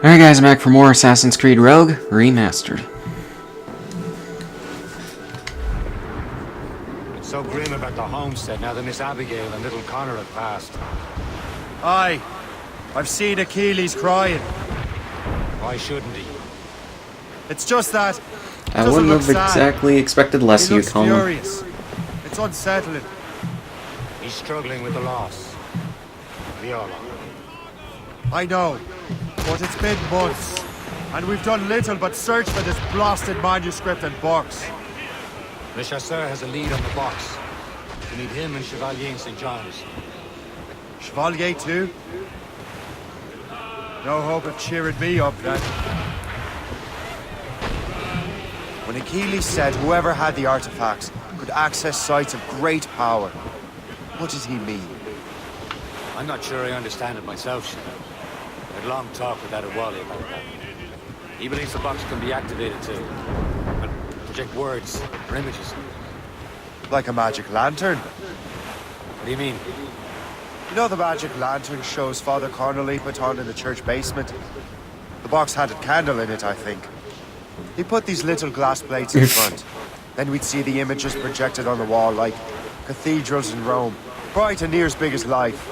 Alright guys, I'm back for more Assassin's Creed Rogue Remastered. It's so grim about the homestead now that Miss Abigail and little Connor have passed. Aye. I've seen Achilles crying. Why shouldn't he? It's just that... I wouldn't have exactly expected less of you, Colin. Furious. It's unsettling. He's struggling with the loss. We all are. I know. But it's been months. And we've done little but search for this blasted manuscript and box. Le Chasseur has a lead on the box. We need him and Chevalier in St. John's. Chevalier too? No hope of cheering me up then. When Achilles said whoever had the artifacts could access sites of great power, what did he mean? I'm not sure I understand it myself, Sinead. I had a long talk with Adewale about that. He believes the box can be activated to project words or images. Like a magic lantern? What do you mean? You know the magic lantern shows Father Connolly put on in the church basement? The box had a candle in it, I think. He put these little glass plates in front. Then we'd see the images projected on the wall like cathedrals in Rome. Bright and near as big as life.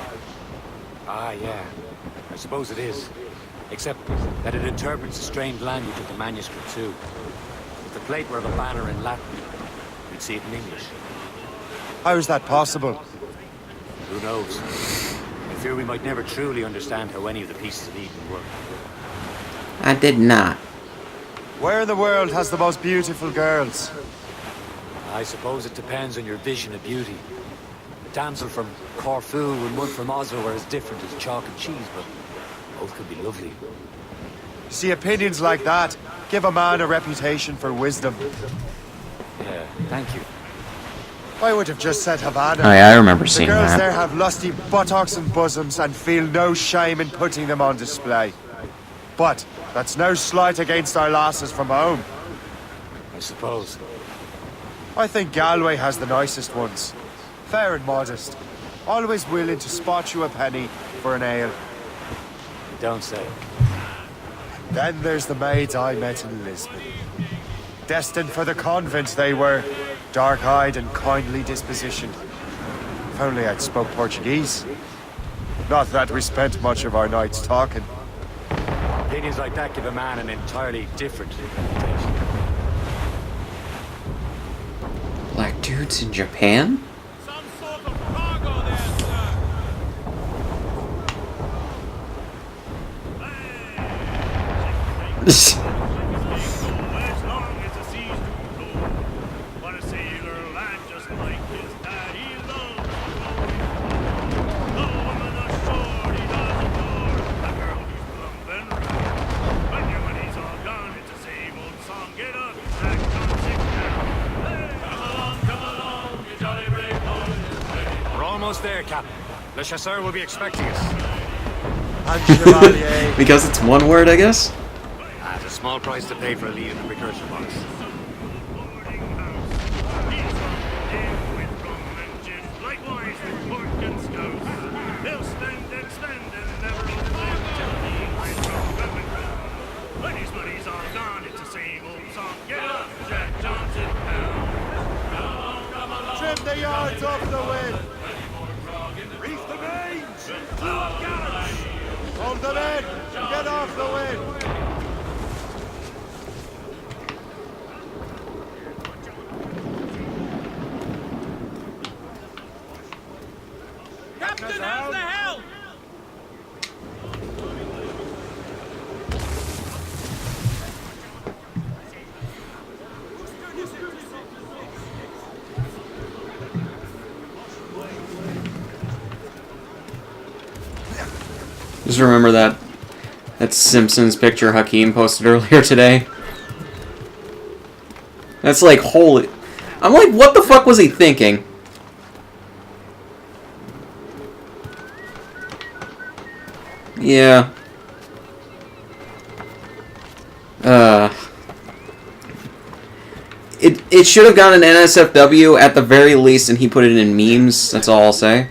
Ah, yeah. I suppose it is. Except that it interprets the strange language of the manuscript too. If the plate were of a banner in Latin, we'd see it in English. How is that possible? Who knows? I fear we might never truly understand how any of the pieces of Eden work. I did not. Where in the world has the most beautiful girls? I suppose it depends on your vision of beauty. A damsel from Corfu and one from Oslo are as different as chalk and cheese, but both could be lovely. You see, opinions like that give a man a reputation for wisdom. Yeah, thank you. I would have just said Havana. Oh yeah, I remember seeing the girls that. there have lusty buttocks and bosoms and feel no shame in putting them on display. But that's no slight against our lasses from home. I suppose. I think Galway has the nicest ones. Fair and modest. Always willing to spot you a penny for an ale. Don't say. Then there's the maids I met in Lisbon. Destined for the convent they were. Dark-eyed and kindly dispositioned. If only I'd spoke Portuguese. Not that we spent much of our nights talking. Opinions like that give a man an entirely different reputation. Black dudes in Japan? Some sort of cargo there, sir. As long as the sea's too low. What a sailor lad just like his daddy loves. The woman ashore he does adore. The girl who's plump and round. When your money's all gone, it's the same old song. Get up, Jack, don't sit down. Hey, come along, you jolly brave boys. We're almost there, Captain. Le Chasseur will be expecting us. And Chevalier. Because it's one word, I guess? At a small price to pay for a lead in the precursor box. Boarding house. He's gonna live with rum and gin, likewise with pork and scouse. He'll spend and never overlive till he finds rum and rum. When his money's all gone, it's the same old song. Get up, Jack Johnson down. Trim the yards off the wind. Reef the mains. Clew up gallows. Hold them in. Get off the wind. Captain, how's the help? Just remember that Simpsons picture Hakeem posted earlier today. That's like, holy... I'm like, what the fuck was he thinking? Yeah. It should have gotten an NSFW at the very least, and he put it in memes. That's all I'll say.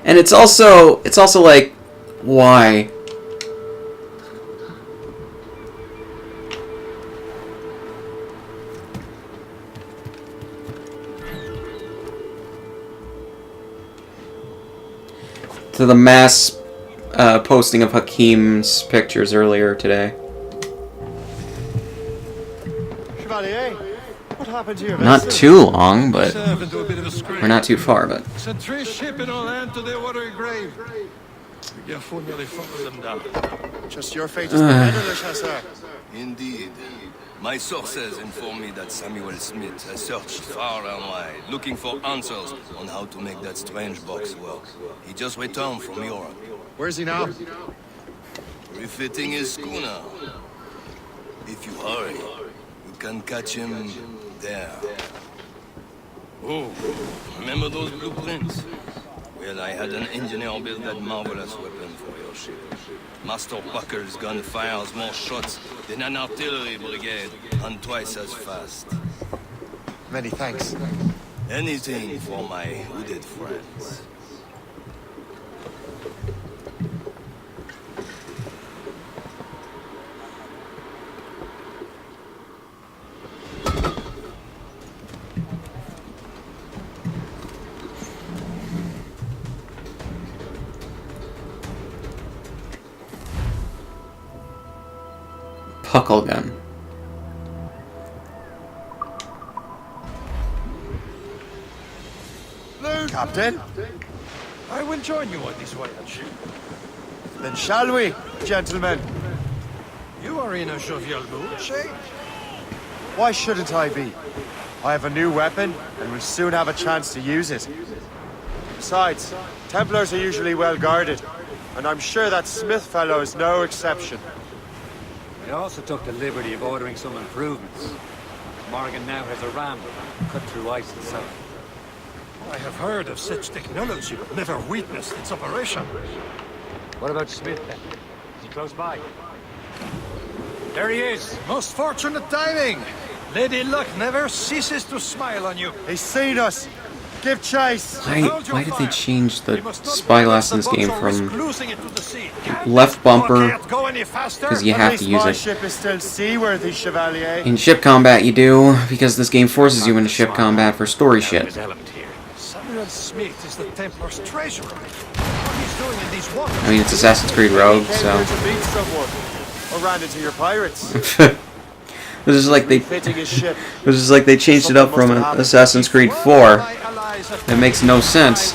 And it's also like, why? to the mass posting of Hakeem's pictures earlier today. Chevalier, what happened to your Not vessel? too long, but Serve into a bit of a scrape. we're not too far. But Sent 3 ship in on land to their watery grave. Your phone nearly fumbled them down. Just your fate is better, Chasseur. Indeed. My sources inform me that Samuel Smith has searched far and wide, looking for answers on how to make that strange box work. He just returned from Europe, Where's he now? refitting his schooner. If you hurry, you can catch him there. Oh, remember those blueprints? Well, I had an engineer build that marvelous weapon for your ship. Master Buckle's gun fires more shots than an artillery brigade, and twice as fast. Many thanks. Anything for my hooded friends. Puckle gun. Captain, I will join you on this voyage. then shall we, gentlemen? You are in a jovial mood, Shay? Why shouldn't I be? I have a new weapon, and will soon have a chance to use it. Besides, Templars are usually well guarded, and I'm sure that Smith fellow is no exception. I also took the liberty of ordering some improvements. Morgan now has a ram cut through ice itself. I have heard of such technology, but never witnessed its operation. What about Smith then? Is he close by? There he is! Most fortunate timing! Lady Luck never ceases to smile on you. He's seen us! Give chase! Why did they change the spyglass in this game from left bumper? Because you At have least to use my it. ship is still seaworthy, Chevalier. In ship combat you do, because this game forces you into ship combat for story shit. Samuel Smith is the Templar's treasurer. What he's doing in these waters? I mean, it's Assassin's Creed Rogue, Came so... here to meet someone, or ran into your pirates. This is like they Fitting his ship. this is like they changed it up from Assassin's Creed 4. It makes no sense.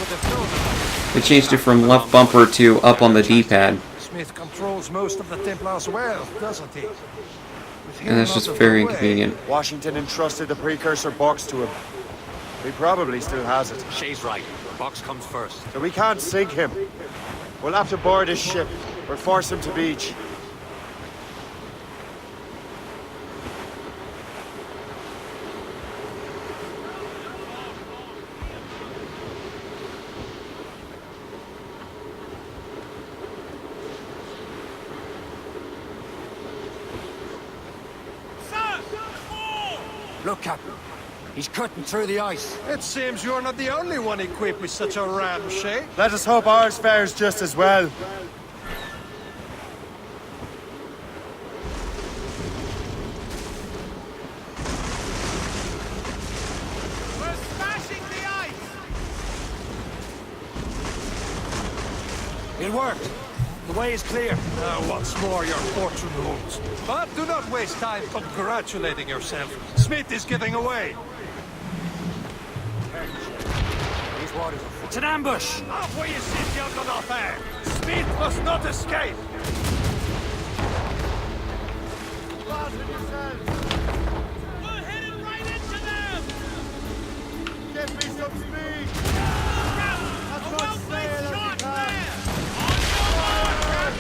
They changed it from left bumper to up on the D-pad. Smith controls most of the Templars' wealth, doesn't he? With him And that's out just of the very way, inconvenient. Washington entrusted the precursor box to him. He probably still has it. Shay's right. Box comes first. So we can't sink him. We'll have to board his ship, or force him to beach. Look, Captain. He's cutting through the ice. It seems you're not the only one equipped with such a ram, Shay. Let us hope ours fares just as well. We're smashing the ice! It worked. The way is clear. Now, once more, your fortune looms. But do not waste time congratulating yourself. Smith is giving away. These waters are... It's an ambush! Off where you sit, young affair. Smith must not escape. We're headed right into them! Give me some speed! A well-placed shot there! On your mark!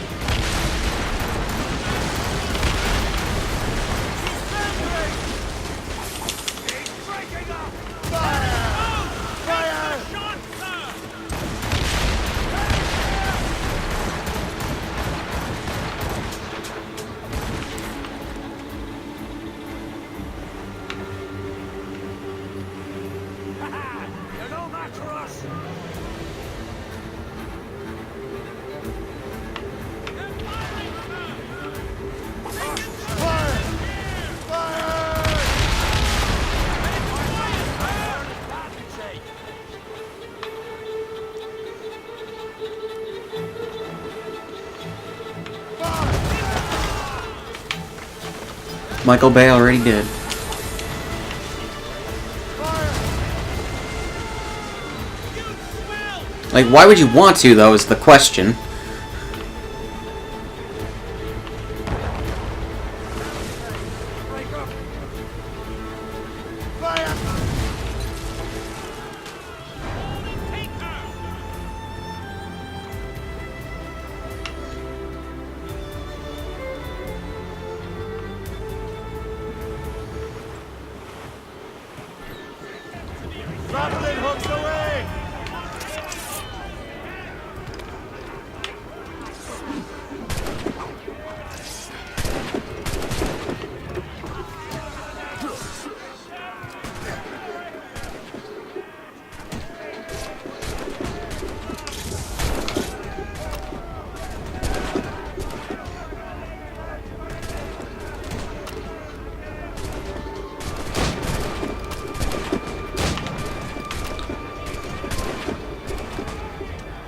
He's breaking up! Fire! Fire! Shot, sir! They're no match for us! Michael Bay already did. Like, why would you want to, though, is the question. Grappling hooks away!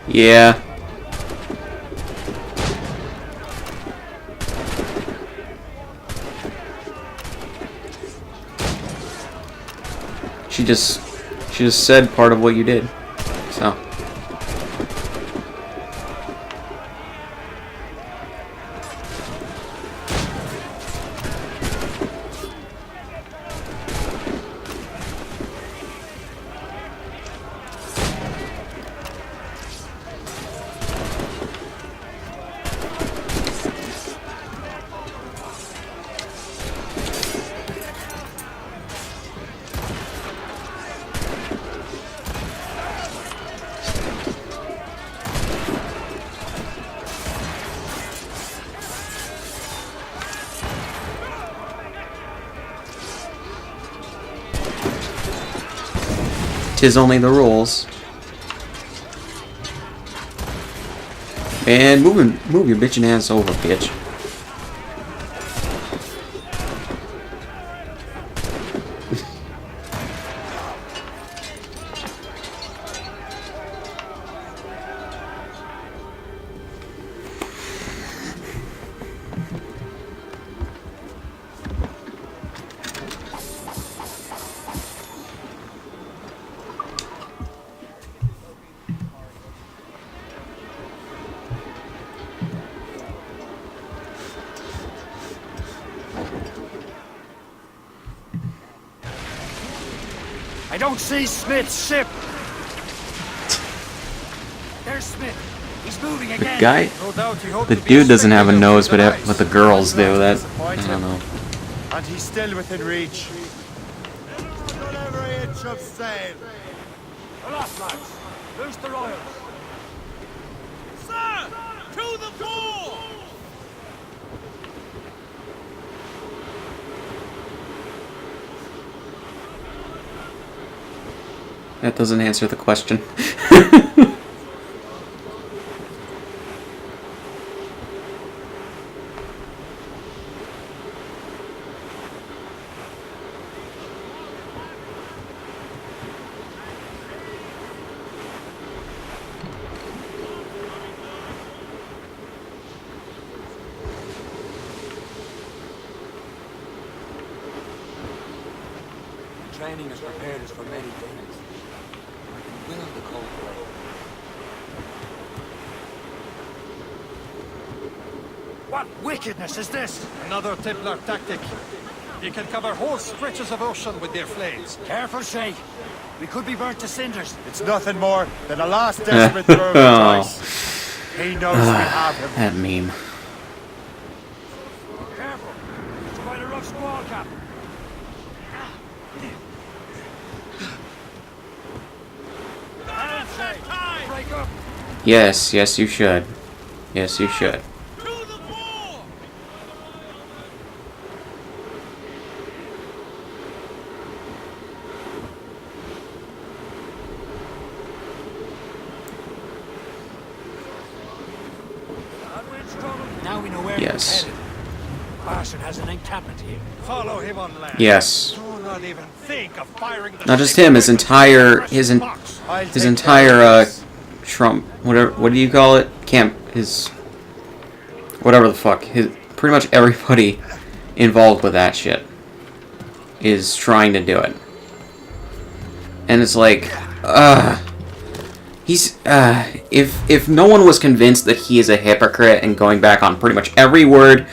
Yeah. She just said part of what you did. So. Tis only the rules. And move your bitchin' ass over, bitch. I don't see Smith's ship. There's Smith. He's moving again. The guy, No doubt he hoped the to be dude doesn't have a stricken nose, with but ice. the girls do. That I don't know. And he's still within reach. Not every inch of sail. Aloft, lads. Loose the royals. Sir! To the fore! That doesn't answer the question. Training has prepared us for many things. Will the cold blade. What wickedness is this? Another Templar tactic. You can cover whole stretches of ocean with their flames. Careful, Shay. We could be burnt to cinders. It's nothing more than a last desperate throw of the dice. He knows we have him. That meme. Careful. It's quite a rough squall, Cap. Break up. Yes, yes, you should. Yes, you should. To the fore! Now we know where Yes. he's headed. Bastard has an encampment here. Follow him on land. Yes. Do not even think of firing the Not just ship him. His with entire fresh his box. I'll his take entire care of this. Trump. Whatever. What do you call it? Camp. His. Whatever the fuck. His. Pretty much everybody involved with that shit is trying to do it. And it's like, if no one was convinced that he is a hypocrite and going back on pretty much every word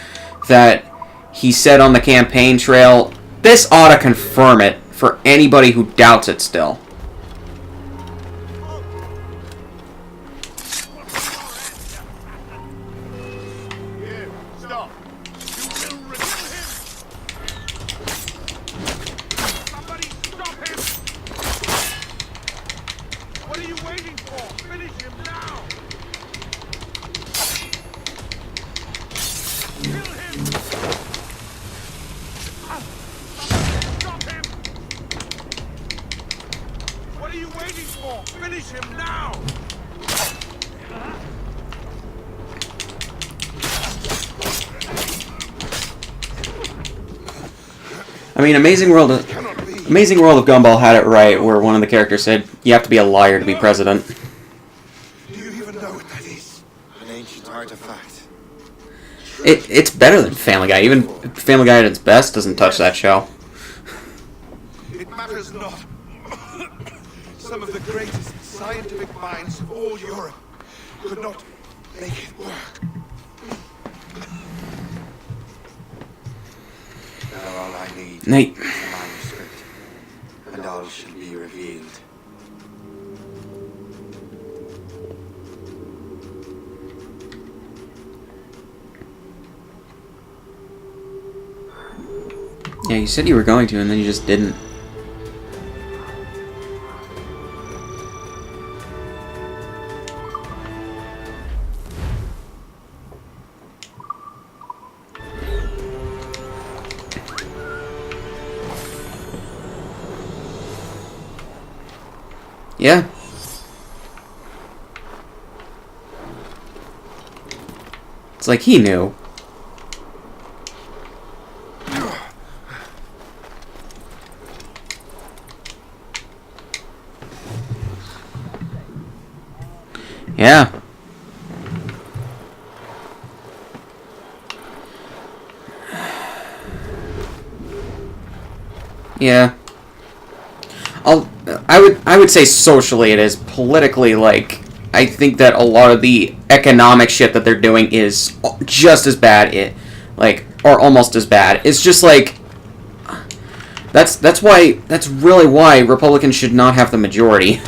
that he said on the campaign trail, this ought to confirm it for anybody who doubts it still. Stop. Somebody stop him! What are you waiting for? Finish him now! Kill him! Stop him! What are you waiting for? Finish him now! I mean, Amazing World of Gumball had it right, where one of the characters said, "You have to be a liar to be president." Do you even know what that is? An ancient artifact. It's better than Family Guy. Even Family Guy at its best doesn't touch that show. It matters not. Some of the greatest scientific minds of all Europe could not make it work. Now all I need Nate. is a manuscript, and all shall be revealed. Yeah, you said you were going to, and then you just didn't. Yeah. It's like he knew. Yeah. Yeah. I would say socially it is. Politically, like, I think that a lot of the economic shit that they're doing is just as bad, or almost as bad. It's just like, that's really why Republicans should not have the majority.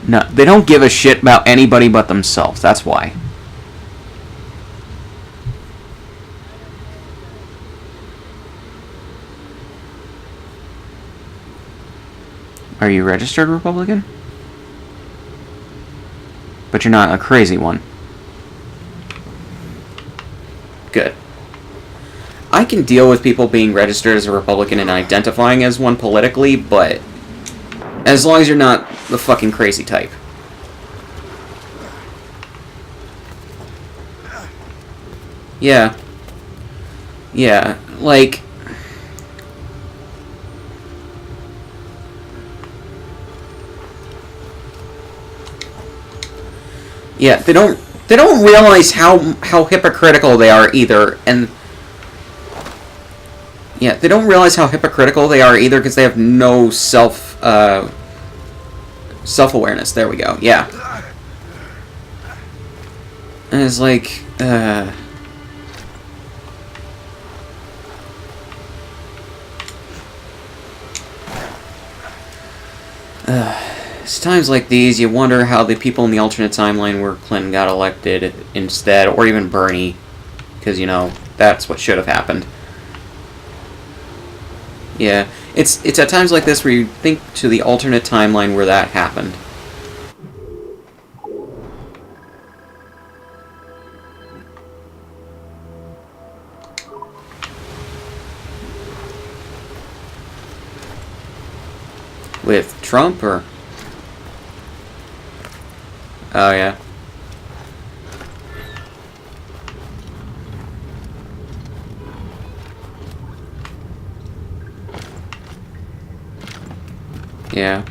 No, they don't give a shit about anybody but themselves. That's why. Are you registered Republican? But you're not a crazy one. Good. I can deal with people being registered as a Republican and identifying as one politically, but as long as you're not the fucking crazy type. Yeah. Yeah, like... Yeah, they don't realize how hypocritical they are either, and... Yeah, they don't realize how hypocritical they are either because they have no self-awareness. There we go. Yeah. And it's like, it's times like these you wonder how the people in the alternate timeline where Clinton got elected instead, or even Bernie, because, you know, that's what should have happened. Yeah, it's at times like this where you think to the alternate timeline where that happened. With Trump, or? Oh, yeah. Yeah.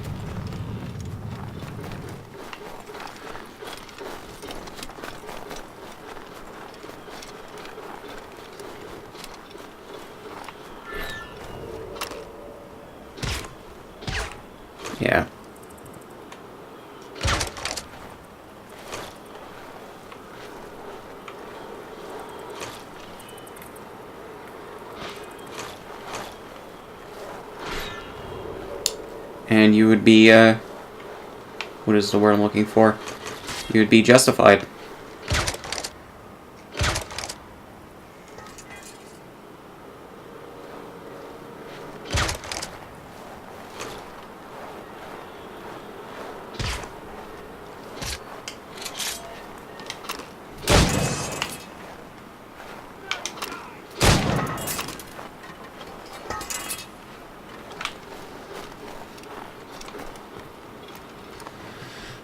Yeah. And you would be, what is the word I'm looking for? You would be justified.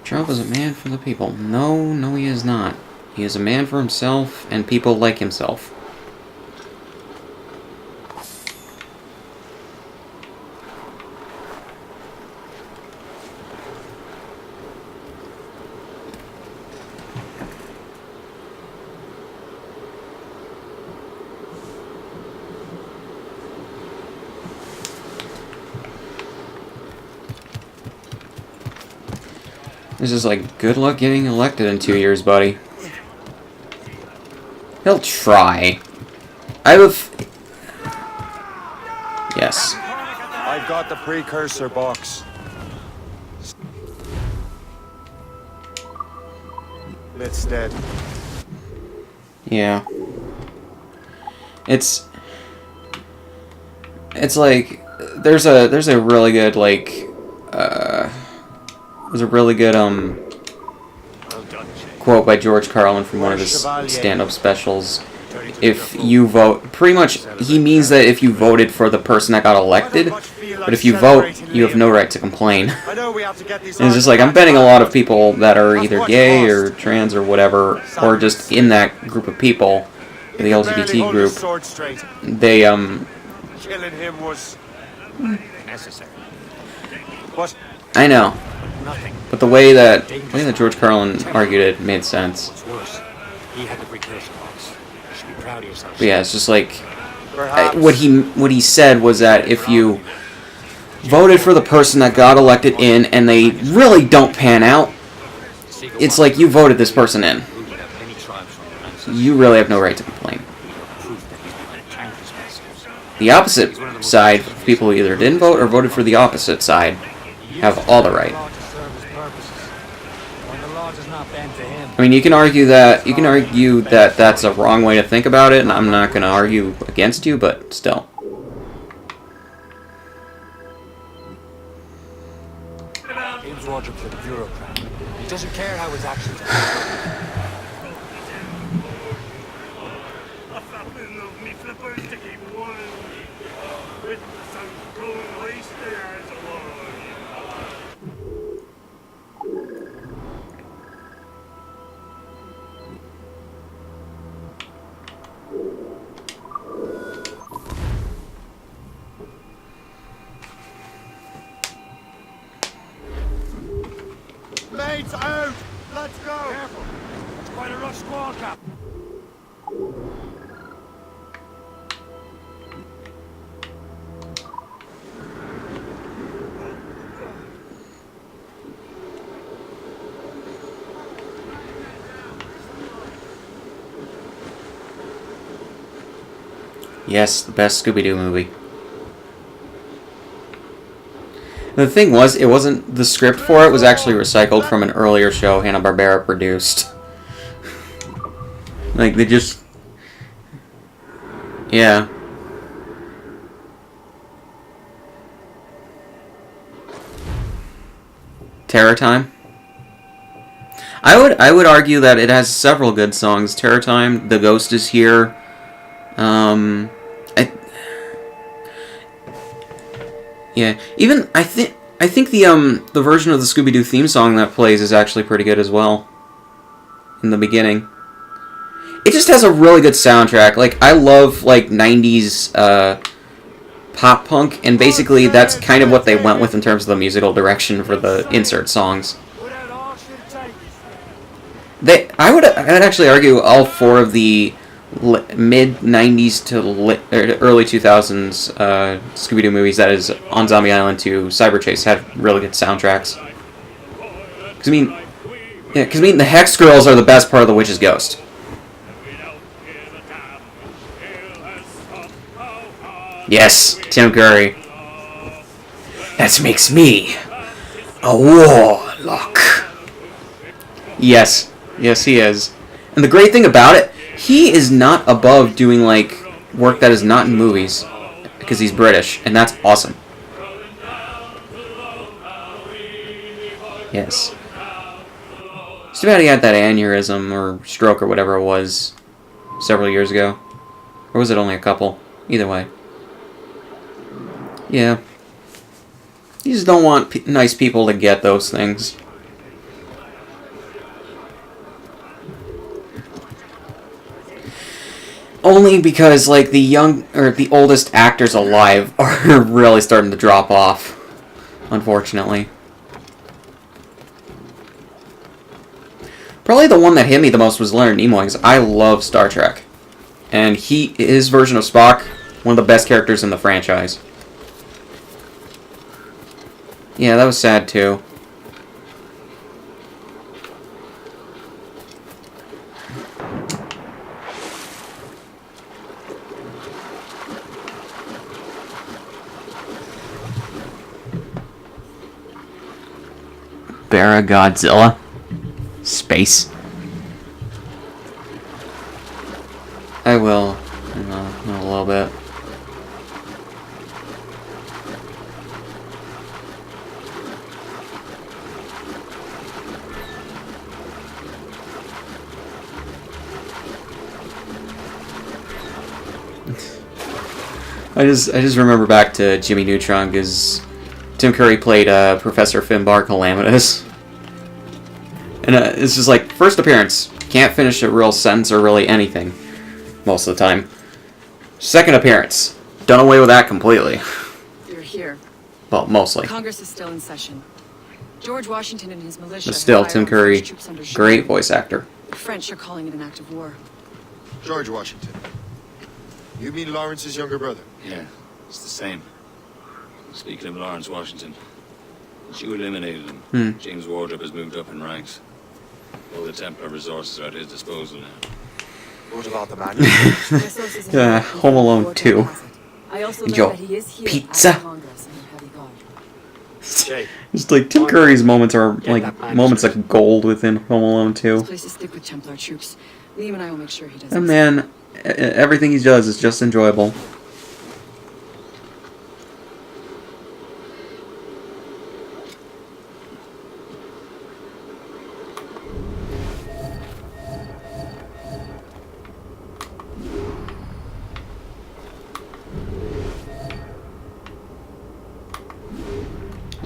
Trump is a man for the people. No, no he is not. He is a man for himself and people like himself. This is like, good luck getting elected in 2 years, buddy. He'll try. I have... Yes. I've got the precursor box. It's dead. Yeah. It's like, there's a really good, like, there's a really good, quote by George Carlin from one of his stand-up specials. If you vote, pretty much, he means that if you voted for the person that got elected, but if you vote, you have no right to complain. And it's just like, I'm betting a lot of people that are either gay or trans or whatever, or just in that group of people, the LGBT group, they, killing him was Necessary. what? I know. But the way that George Carlin argued it made sense. What's worse, he had the precursor box. You should be proud of yourself. But yeah, it's just like, Perhaps. what he said was that if you voted for the person that got elected in and they really don't pan out, it's like you voted this person in. You really have no right to complain. The opposite side, people who either didn't vote or voted for the opposite side, have all the right. I mean, you can argue that that's a wrong way to think about it, and I'm not going to argue against you, but still. James Wardrop's a bureaucrat. He doesn't care how his actions are. I fucking love me flippers to keep warm. With the sun glowing right there as a wall. Mates out! Let's go! Careful. It's quite a rough squall, Cap. Yes, the best Scooby-Doo movie. The thing was, it wasn't, the script for it was actually recycled from an earlier show Hanna-Barbera produced. Like, they just... Yeah. Terror Time? I would argue that it has several good songs. Terror Time, The Ghost is Here, yeah, even I think the version of the Scooby-Doo theme song that plays is actually pretty good as well. In the beginning, it just has a really good soundtrack. Like, I love like 90s pop punk, and basically that's kind of what they went with in terms of the musical direction for the insert songs. I'd actually argue all four of the mid 90s to early 2000s Scooby-Doo movies, that is On Zombie Island to Cyber Chase, had really good soundtracks. Because I mean, the Hex Girls are the best part of The Witch's Ghost. Yes, Tim Curry. That makes me a warlock. Yes, yes he is. And the great thing about it, he is not above doing like work that is not in movies because he's British, and that's awesome. Yes. It's too bad he had that aneurysm or stroke or whatever it was several years ago. Or was it only a couple? Either way. Yeah. You just don't want nice people to get those things. Only because, like, the oldest actors alive are really starting to drop off. Unfortunately. Probably the one that hit me the most was Leonard Nimoy, because I love Star Trek. And his version of Spock, one of the best characters in the franchise. Yeah, that was sad too. Barra Godzilla. Space. I will in a little bit. I just remember back to Jimmy Neutron because Tim Curry played Professor Finbar Calamitous. And it's just like, first appearance, can't finish a real sentence or really anything most of the time. Second appearance, done away with that completely. You're here. Well, mostly. Congress is still in session. George Washington and his militia. But still, have Tim fired Curry, French troops under great Jules. voice actor. The French are calling it an act of war. George Washington. You mean Lawrence's younger brother? Yeah, it's the same. Speaking of Lawrence Washington, since you eliminated him, James Wardrop has moved up in ranks. All the Templar resources are at his disposal now. What about the man? My sources in Yeah, Europe Home Alone confirm 2. Fort Deposit. I also know Yo, that he is here pizza. at Congress in heavy guard. Jay, Just like Tim Curry's moments are like moments of gold within Home Alone 2. This place is thick with Templar troops. Liam and I will make sure he doesn't. And man, everything he does is just enjoyable.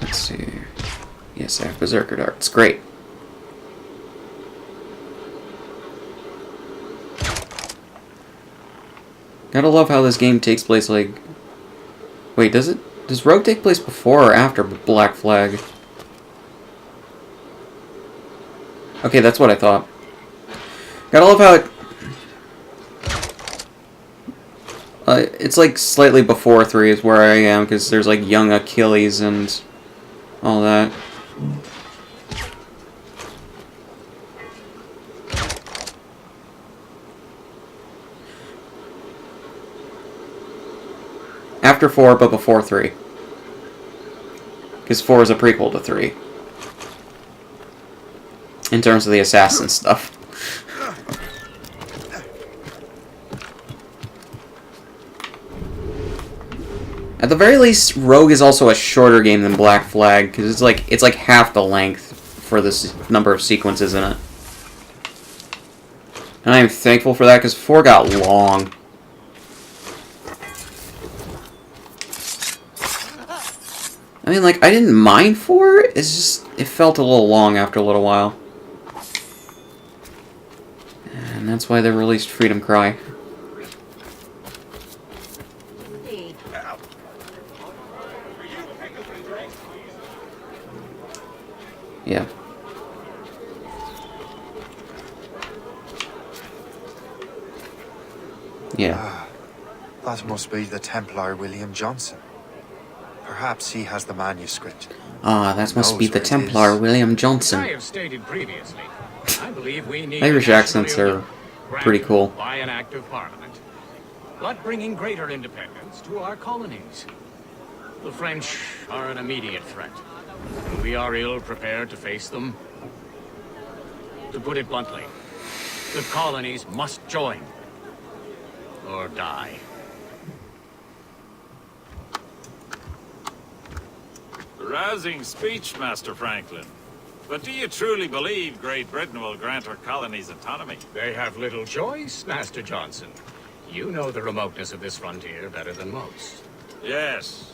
Let's see. Yes, I have Berserker Darts. Great. Gotta love how this game takes place, like... Wait, does it? Does Rogue take place before or after Black Flag? Okay, that's what I thought. Gotta love how it... it's like slightly before 3 is where I am, because there's like young Achilles and all that. After 4, but before 3. Because 4 is a prequel to 3. In terms of the assassin stuff. At the very least, Rogue is also a shorter game than Black Flag, because it's like half the length for this number of sequences in it. And I am thankful for that, because 4 got long. I mean, like, I didn't mind 4, it's just, it felt a little long after a little while. And that's why they released Freedom Cry. Yeah. Yeah. That must be the Templar William Johnson. Perhaps he has the manuscript. Ah, that must be knows the where it Templar is. William As I Johnson. have stated previously, I believe we need Irish a national accents are union, pretty granted cool. by an act of parliament, but bringing greater independence to our colonies. The French are an immediate threat, and we are ill prepared to face them. To put it bluntly, the colonies must join or die. Rousing speech, Master Franklin. But do you truly believe Great Britain will grant her colonies autonomy? They have little choice, Master Johnson. You know the remoteness of this frontier better than most. Yes.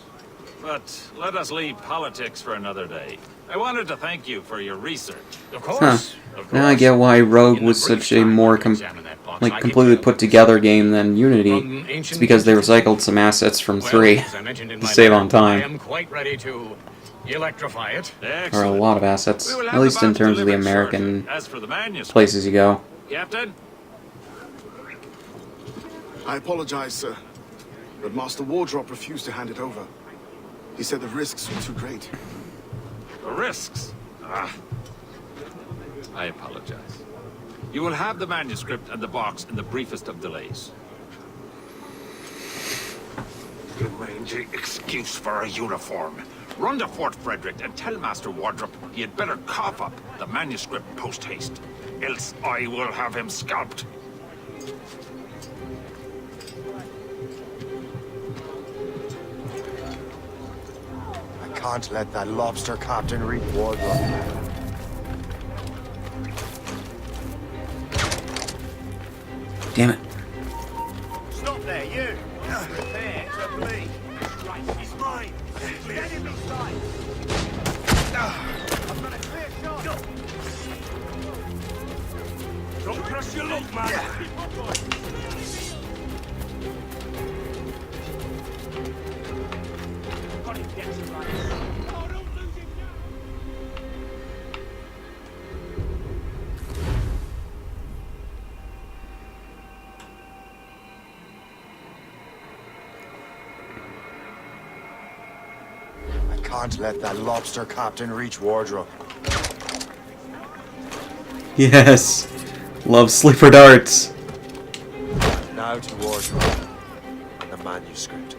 But let us leave politics for another day. I wanted to thank you for your research. Of course. Huh. Of Now I course. get why Rogue In the was brief such a time more I've examined that box, I can completely tell put together game than Unity. from It's ancient because they Egypt. recycled some assets from Well, 3 as I mentioned in to my save letter, on time. I am quite ready to electrify it. Or a Excellent. lot of assets, We will have at least the in box terms of the delivered shortly. American As for the manuscript, places you go. Captain? I apologize, sir, but Master Wardrop refused to hand it over. He said the risks were too great. The risks. Ah. I apologize. You will have the manuscript and the box in the briefest of delays. The mangy excuse for a uniform. Run to Fort Frederick and tell Master Wardrop he had better cough up the manuscript post-haste. Else I will have him scalped. I can't let that lobster captain read wardrobe. Damn it. Stop there, you! Prepare to bleed. He's mine! Get him inside! I've got a clear shot! Don't press your luck, man! Got him, get him right. Oh, don't lose him now! I can't let that lobster captain reach wardrobe. Yes. Love sleeper darts. Now to wardrobe and the manuscript.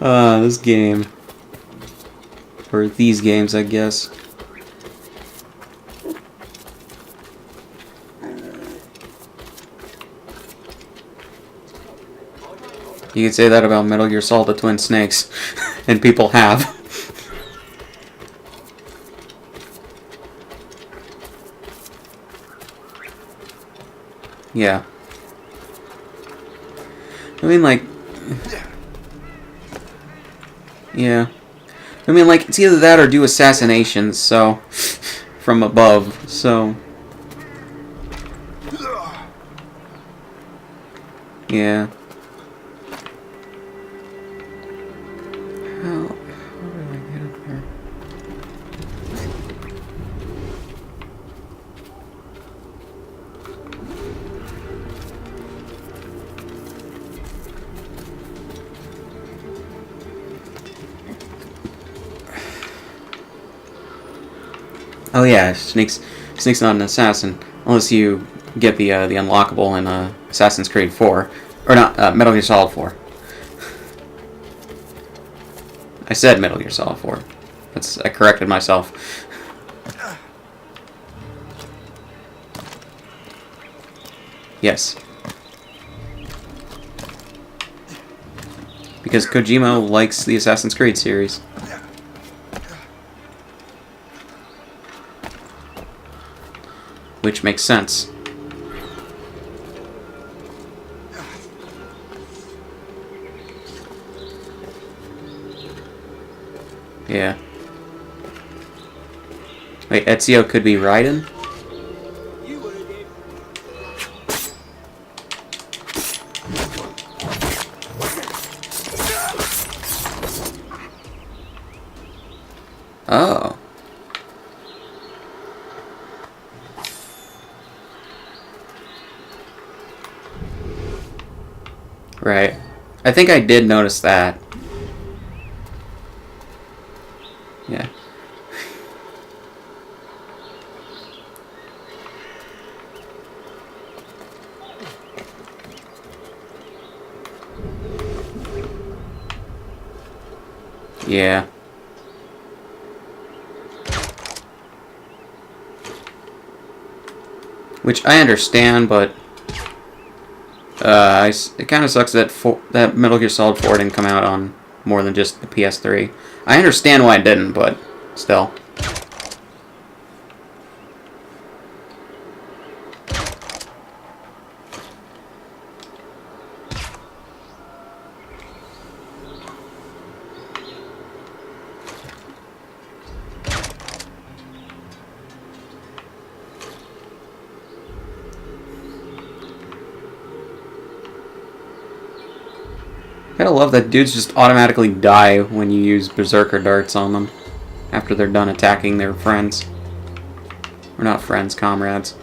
This game. Or these games, I guess. You could say that about Metal Gear Solid: The Twin Snakes, and people have. Yeah. I mean, like... Yeah. I mean, like, it's either that or do assassinations, so... from above, so... Yeah. How do I get up here? Oh yeah, Snake's not an assassin unless you get the unlockable in Assassin's Creed 4, or not Metal Gear Solid 4. I said Metal Gear Solid 4. I corrected myself. Yes. Because Kojima likes the Assassin's Creed series. Which makes sense. Yeah. Wait, Ezio could be Raiden? Right. I think I did notice that. Yeah. Yeah. Which I understand, but it kind of sucks that that Metal Gear Solid 4 didn't come out on more than just the PS3. I understand why it didn't, but still. I gotta love that dudes just automatically die when you use Berserker darts on them after they're done attacking their friends. Or not friends, comrades.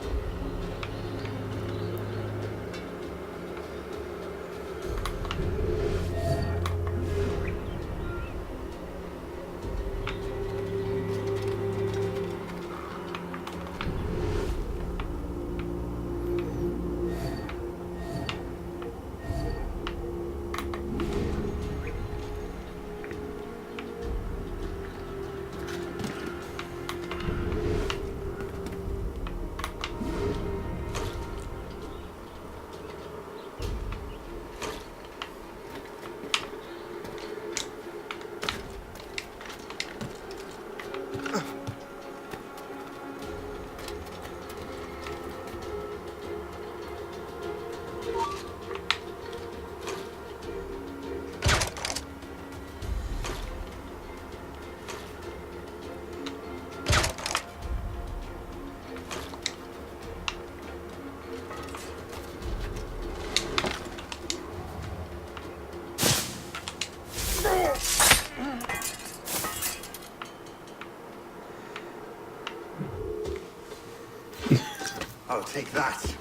I'll take that,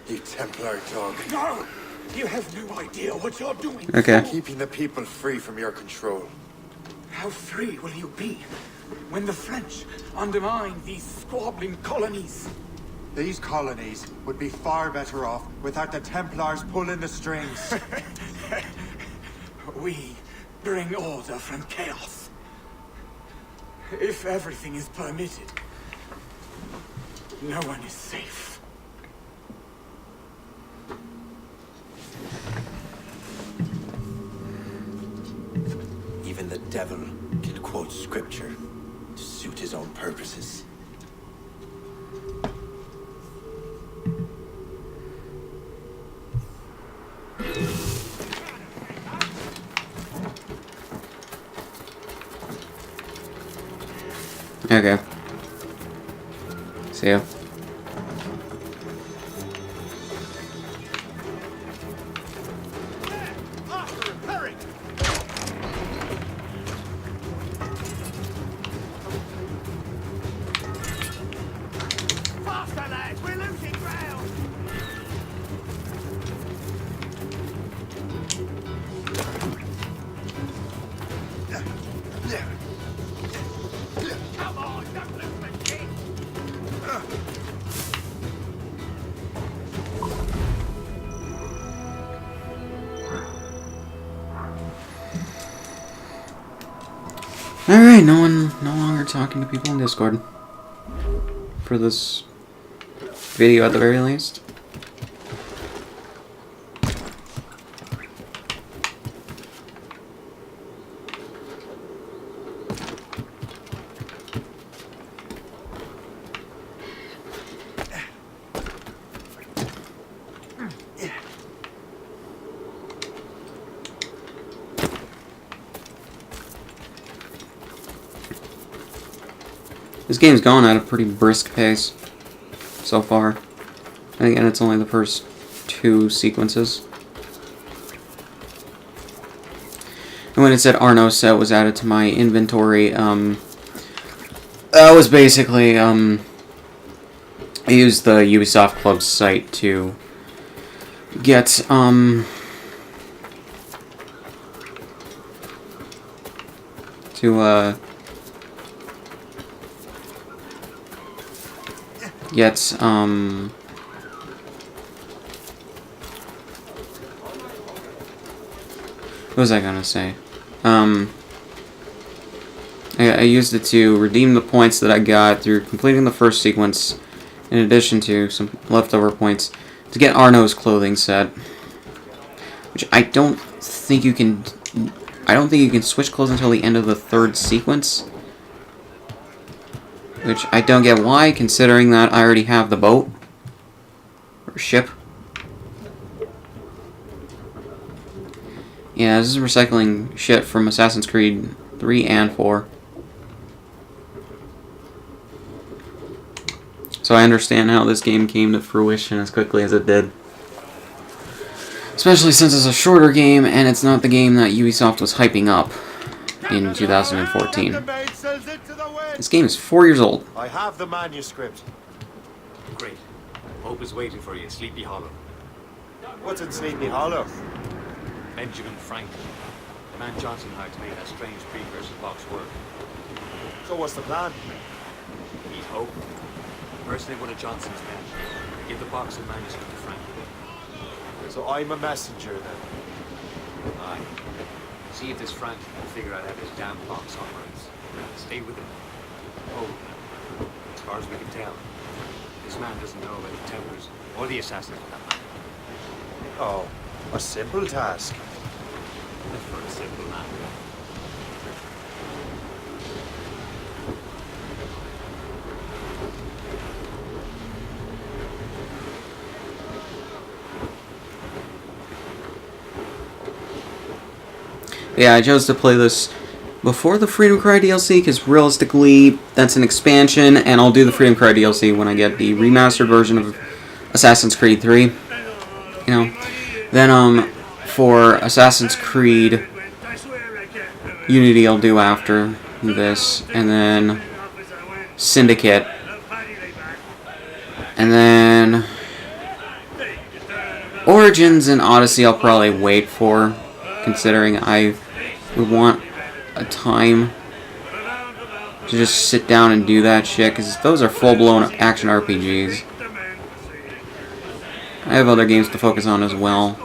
you Templar dog. No! You have no idea what you're doing. Okay. Keeping the people free from your control. How free will you be when the French undermine these squabbling colonies? These colonies would be far better off without the Templars pulling the strings. We bring order from chaos. If everything is permitted, no one is safe. Even the devil can quote scripture to suit his own purposes. Okay. See ya. Faster, lads! We're losing ground! Come on, don't lose the kid! Alright, no longer talking to people in Discord. For this video at the very least. This game's going at a pretty brisk pace so far. And again, it's only the first 2 sequences. And when it said Arno set was added to my inventory, that was basically, I used the Ubisoft Club site to get, to get what was I gonna say? I used it to redeem the points that I got through completing the first sequence, in addition to some leftover points, to get Arno's clothing set. Which I don't think you can switch clothes until the end of the third sequence. Which I don't get why, considering that I already have the boat. Or ship. Yeah, this is recycling shit from Assassin's Creed 3 and 4. So I understand how this game came to fruition as quickly as it did. Especially since it's a shorter game, and it's not the game that Ubisoft was hyping up in 2014. This game is 4 years old. I have the manuscript. Great. Hope is waiting for you in Sleepy Hollow. What's in Sleepy Hollow? Benjamin Franklin. The man Johnson hired to make that strange precursor box work. So what's the plan? Meet Hope. Personate one of Johnson's men. Give the box and manuscript to Franklin. So I'm a messenger then. Aye. See if this Franklin can figure out how this damn box operates. Stay with him. Oh, as far as we can tell, this man doesn't know about the Templars or the Assassins for that matter. Oh, a simple task. For a simple man. Yeah, I chose to play this before the Freedom Cry DLC, because realistically, that's an expansion, and I'll do the Freedom Cry DLC when I get the remastered version of Assassin's Creed 3. You know, then, for Assassin's Creed Unity I'll do after this, and then Syndicate, and then Origins and Odyssey I'll probably wait for, considering I would want a time to just sit down and do that shit, because those are full-blown action RPGs. I have other games to focus on as well.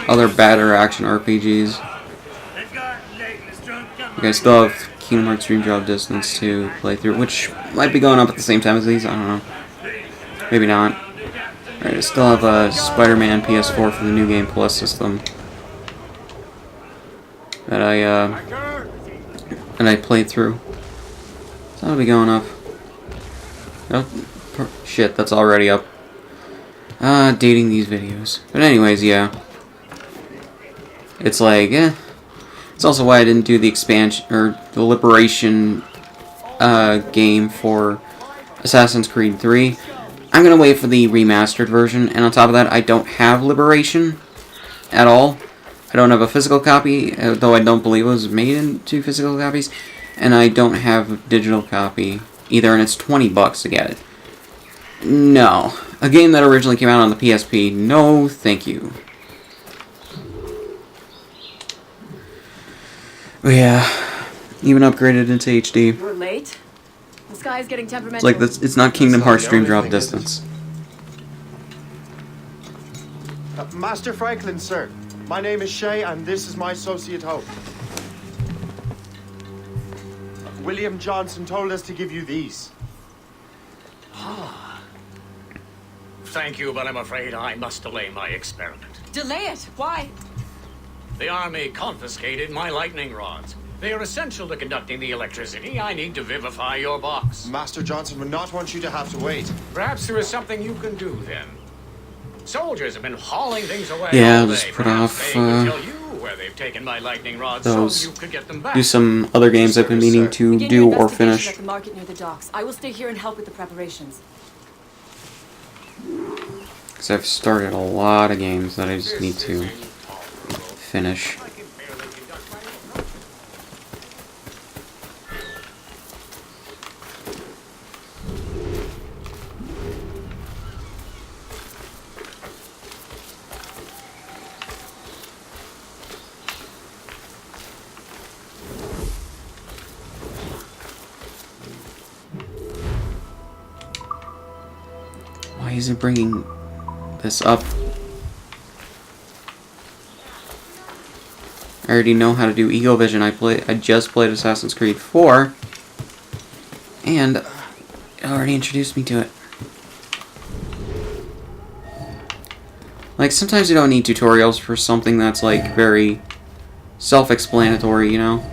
Other better action RPGs. Like I still have Kingdom Hearts Dream Drop Distance to play through, which might be going up at the same time as these, I don't know. Maybe not. Alright, I still have a Spider-Man PS4 for the New Game Plus system that I played through. So that'll be going up. Oh, shit, that's already up. Dating these videos. But anyways, yeah. It's like, it's also why I didn't do the expansion, or the Liberation game for Assassin's Creed 3. I'm gonna wait for the remastered version, and on top of that, I don't have Liberation at all. I don't have a physical copy, though I don't believe it was made into physical copies, and I don't have a digital copy either, and it's $20 to get it. No. A game that originally came out on the PSP, no thank you. But yeah, even upgraded into HD. We're late. The sky is getting temperamental. It's like this, it's not Kingdom Hearts Dream Drop Distance. Master Franklin, sir. My name is Shay, and this is my associate Hope. William Johnson told us to give you these. Thank you, but I'm afraid I must delay my experiment. Delay it. Why? The army confiscated my lightning rods. They are essential to conducting the electricity I need to vivify your box. Master Johnson would not want you to have to wait. Perhaps there is something you can do then. Soldiers have been hauling things away. Yeah, all I'll day. just put Perhaps off, they could tell you where they've taken my lightning rods those. so you could get them back. Do some other games I've been meaning to Begin do your or investigation finish. at the market near the docks. I will stay here and help with the preparations. Because I've started a lot of games that I just need to finish. Why is it bringing this up? I already know how to do Ego Vision. I just played Assassin's Creed 4, and it already introduced me to it. Like, sometimes you don't need tutorials for something that's, like, very self-explanatory, you know?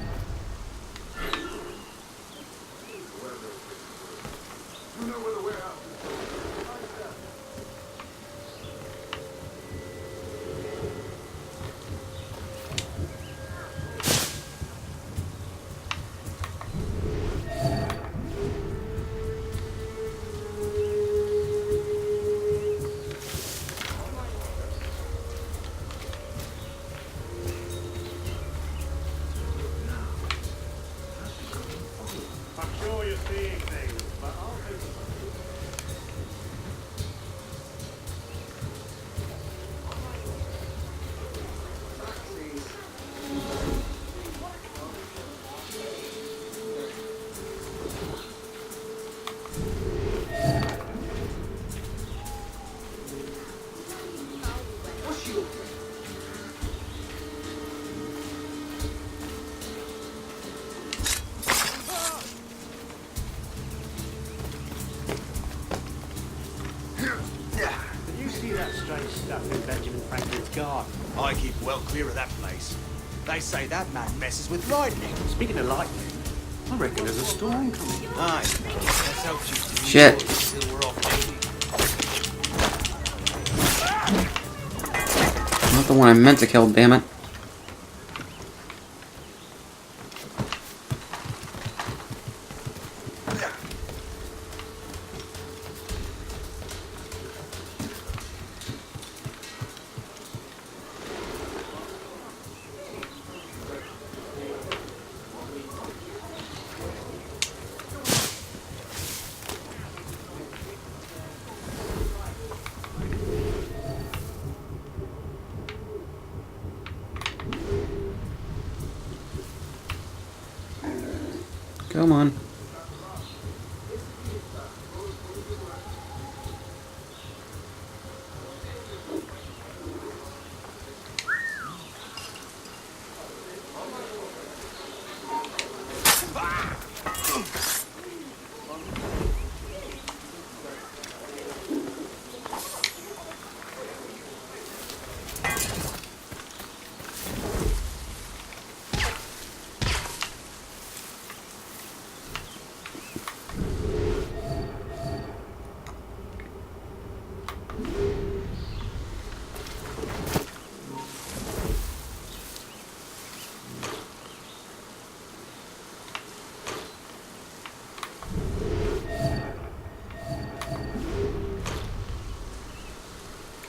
I'm sure you're seeing things, but I'll take it. Did you see that strange stuff in Benjamin Franklin's garden? I keep well clear of that place. They say that man messes with lightning. Speaking of lightning, I reckon there's a storm coming. Aye. Let's help you. Shit. Till we're off duty. Not the one I meant to kill, damn it. Come on.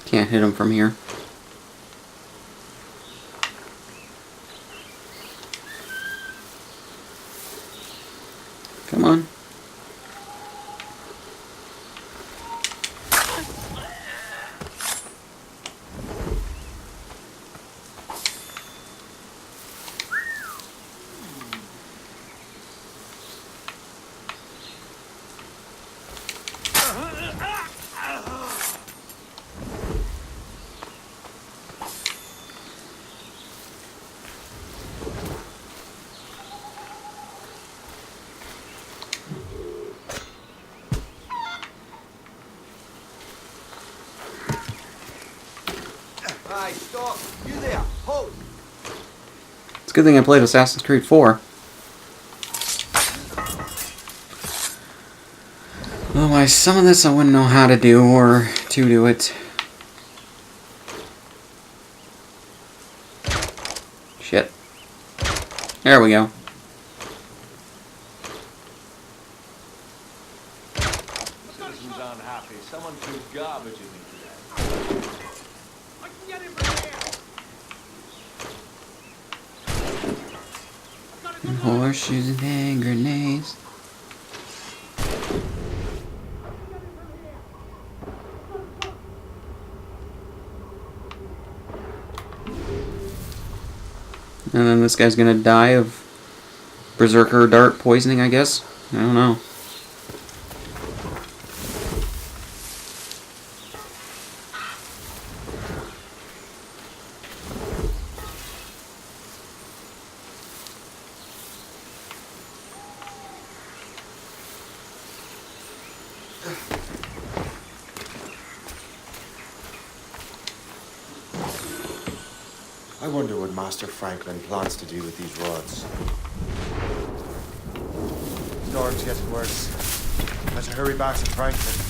Can't hit him from here. Come on. Hey, stop! You there! Hold! It's a good thing I played Assassin's Creed 4. Otherwise, some of this I wouldn't know how to do or to do it. Shit. There we go. Citizens unhappy. Someone threw garbage in me today. I can get him from here! Horseshoes and hand grenades. And then this guy's gonna die of berserker dart poisoning, I guess. I don't know. I wonder what Master Franklin plans to do with these rods. Storm's getting worse. Better hurry back to Franklin.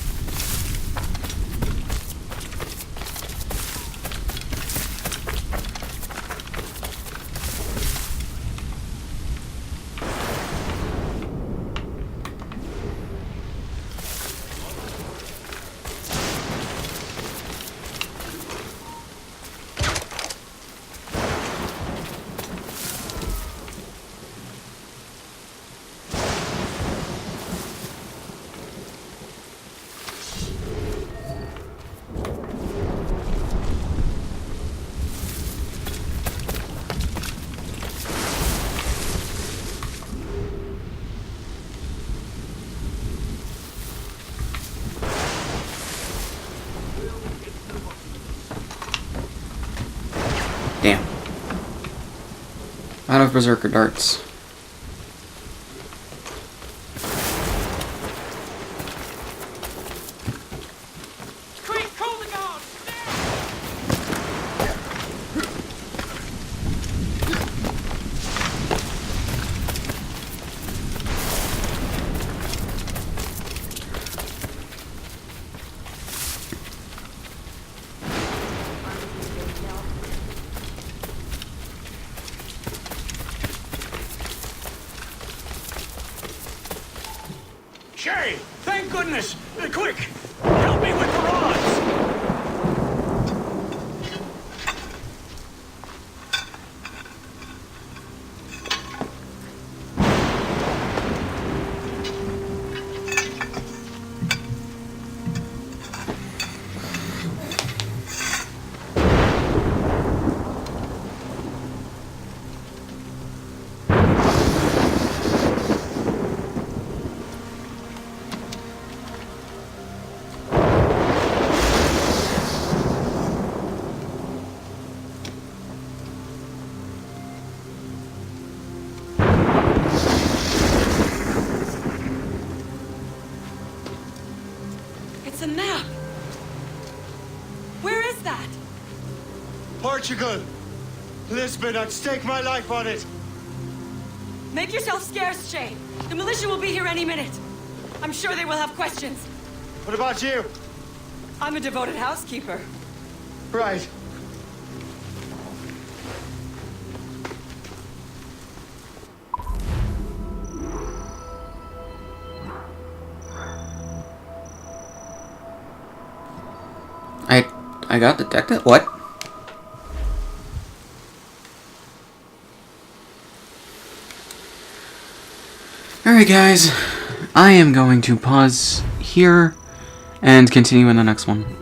Damn. Out of Berserker darts. Shay! Thank goodness! Quick! Help me with the rods! It's a map. Where is that? Portugal! Lisbon, I'd stake my life on it! Make yourself scarce, Shay. The militia will be here any minute. I'm sure they will have questions. What about you? I'm a devoted housekeeper. Right. I got detected? What? Alright guys, I am going to pause here and continue in the next one.